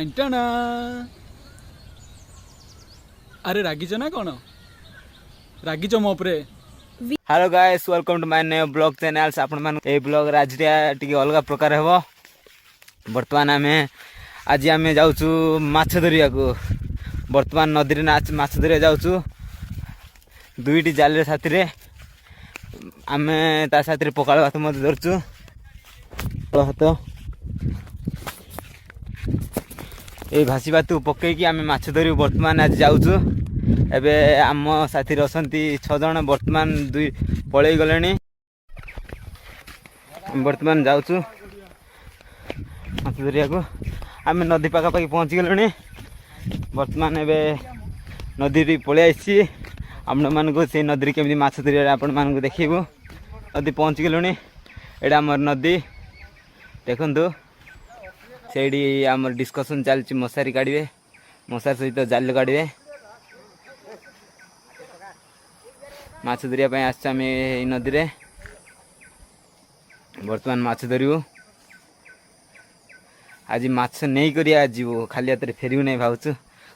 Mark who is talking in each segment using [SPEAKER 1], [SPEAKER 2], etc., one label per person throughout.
[SPEAKER 1] टाइंटाना अरे रागिच ना कौन रागिच मो उपरे।
[SPEAKER 2] Hello guys welcome to my new blog channel. आपण मान ए ब्लॉग राजटिया टिके अलग प्रकार हेबो। वर्तमान आज आम जाऊँ माछ धरिया को। वर्तमान नदी रे माछ धरिया जाऊँ दुईटी जाल साथी रे आम ता साथी रे पकाळ भात मत धरचु हाथ ए भासी भात पकईकी आम माछ धरि वर्तमान आज जाऊँ। एबे आम साथी अछंती 6 जण वर्तमान दुई पळेई गलेनी। वर्तमान जाऊँ माछ धरिया को। आम नदी पाखापाखि पहुँची गले। वर्तमान एबे नदी पलि आसी आपण मानक से नदी केमी माछ धरिया आपण मानक देखिबो। नदी पहुँची गले। एटा आमर नदी देखंतु सेडी आमर डिस्कशन चलची मशारी काढिबे मशारी सहित जाल काढिबे। माछ धरिया पय आछा आम ए नदी रे वर्तमान माछ धरिबो। आज माछ नहीं करिया जीवो खाली हाथ रे फेरिबो नहीं भावछु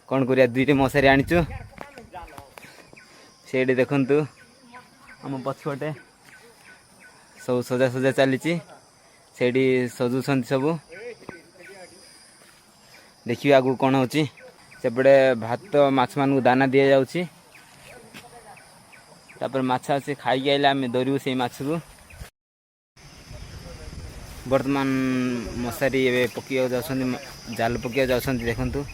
[SPEAKER 2] कौन करिया। दुईटे मशारी आनिचु सेडी देखंतु आम पछपटे सब सजा सजा चलीची सेडी सजुछन सब। देखिए आगु कौन होची सेपटे भात माछ मान दाना दिया जाउची। तापर माछ से खाई आइले आम धरबू से माछ को। वर्तमान मशारी एवं पकिया जाल पकिया जाऊँ देखु।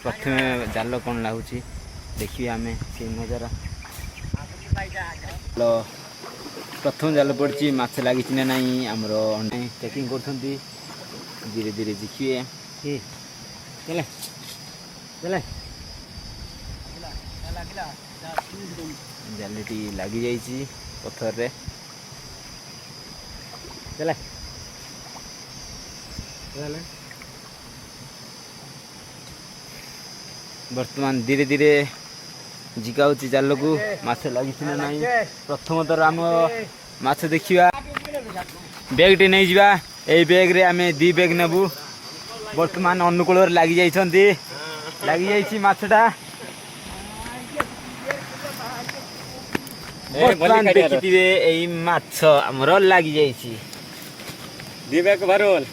[SPEAKER 2] प्रथम जाल कौन लगुच देखिए आम से नजारा। प्रथम जाल पड़ी माछ लगी ना नहीं आमर चेकिंग कर धीरे धीरे देखिए चले चले जालटी लगी जाइए पत्थर रे चले वर्तमान धीरे धीरे जिगाऊँ जाल को माछ लगी ना नहीं। प्रथम थर आम माछ देखा बैग टे नहीं जा बैग रे आम 2 बैग नेबू। वर्तमान अनुकूल लगी जाइए माछटा। वर्तमान देखिए यही माछ आमर लगी जाइए
[SPEAKER 3] 2 बैग भरोल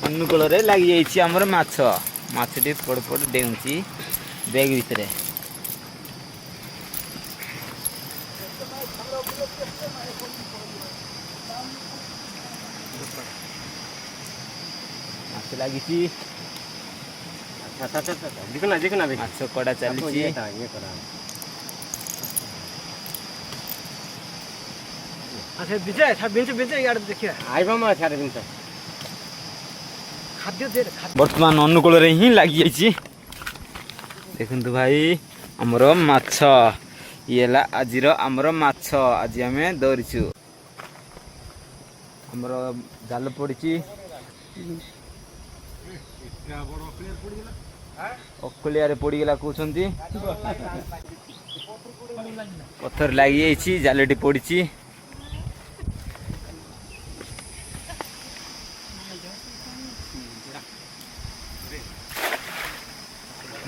[SPEAKER 2] अनुकूल लगी जाइए आमर माछ। माछटी पड़ पड़ डेउची बैग भितर। माछ लगी माछ कड़ा चली
[SPEAKER 1] अच्छा विजय था बिंच विजय यार देखिए
[SPEAKER 3] आइबा मा छारे बिंच
[SPEAKER 1] खाद्य दे
[SPEAKER 2] वर्तमान अनुकूल रे ही लगी जाइए। देखंतु भाई आमर माछ ये आजिर आमर माछ आज आम धरिचु। आमर जाल पड़ी अकलिया पड़गला कहते पत्थर लगी जालटी पड़ी।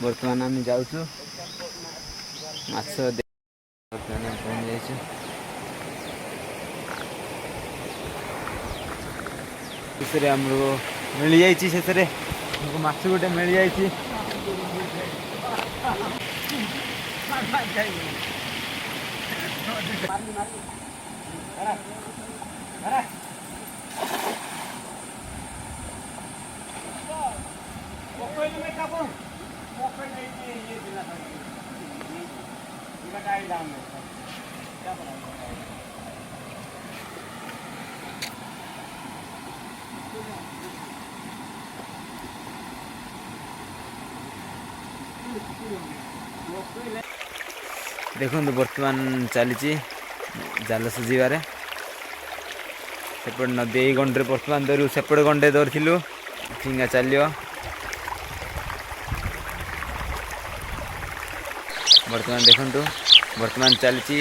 [SPEAKER 2] वर्तमान आम जाऊँ माछ पहुँच जाइए। शेष मिल जाइए शेष माछ गोटे मिल जाइए। देखो वर्तमान चली जाल सजीबार सेपट नदी यही गंडे वर्तमान धरू सेपट गंडे धरलु फिंगा चलो। वर्तमान देखु वर्तमान चलती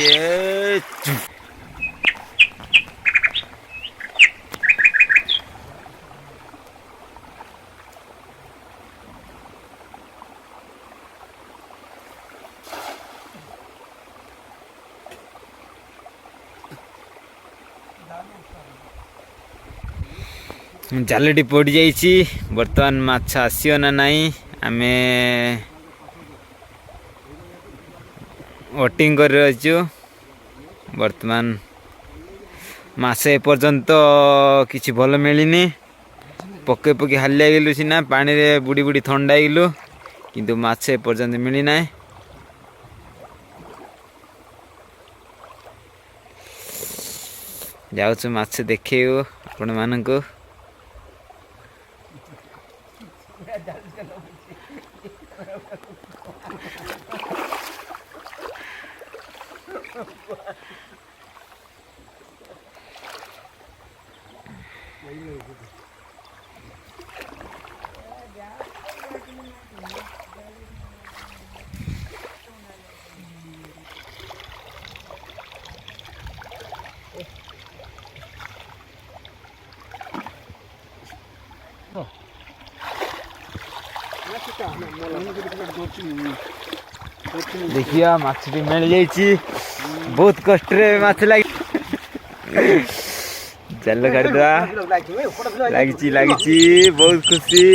[SPEAKER 2] ଜାଲଟି ପଡ଼ିଯାଇଛି। ବର୍ତ୍ତମାନ ମାଛ ଆସିବ ନା ନାହିଁ ଆମେ ୱେଟିଂ କରି ରହିଛୁ। ବର୍ତ୍ତମାନ ମାଛ ଏପର୍ଯ୍ୟନ୍ତ କିଛି ଭଲ ମିଳିନି। ପକେଇ ପକେଇ ହାଲିଆ ହେଇଗଲୁ ସିନା, ପାଣିରେ ବୁଡ଼ି ବୁଡ଼ି ଥଣ୍ଡା ହେଇଗଲୁ, କିନ୍ତୁ ମାଛ ଏପର୍ଯ୍ୟନ୍ତ ମିଳିନାହିଁ। ଯାଉଛୁ ମାଛ ଦେଖେଇବୁ ଆପଣମାନଙ୍କୁ। देखिए मछली मिल जाइए। बहुत कष्ट माछ लग चल काटदा लगी बहुत खुशी।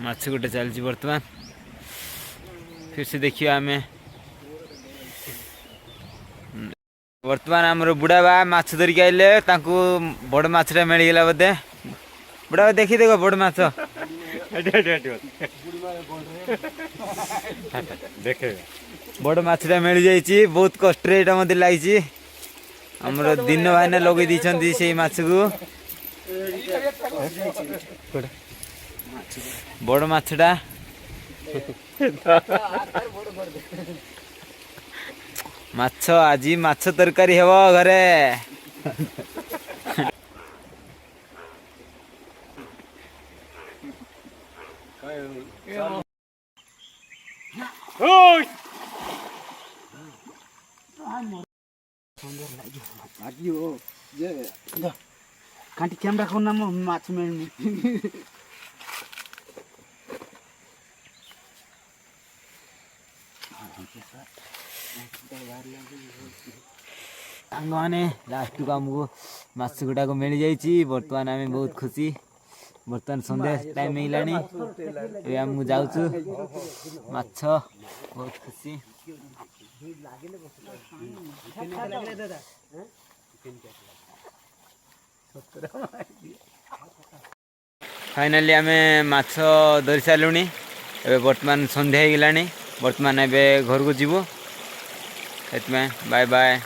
[SPEAKER 2] माछ गोटे चलती बर्तमान फिर से देखिए आम बर्तमान आमर बुढ़ा बा माछ धरिक आइले बड़ माछटा मिलगला बोधे। बुढ़ा बा देखी देख बड़ माछ बड़ माछटा मिल जाइए। बहुत कष्ट मत लगी आमर दिन भाईना लगे दी से माछ को बड़ माछटा माछ आज माछ तरकारी हेब घरे।
[SPEAKER 4] कैमरा खोलना माछ मिलनी
[SPEAKER 2] सांग मैंने लास्ट को आमको माछ गुड़ाक मिल जाइए। बर्तमान आम बहुत खुशी। बर्तमान संध्या टाइम मिलानी आमको जाऊँ माछ बहुत खुशी। फाइनाली आम माछ धरी सारूँ। एबे बर्तमान संध्या हो गलानी। बर्तमान एबे घर को जीवु। Bye bye.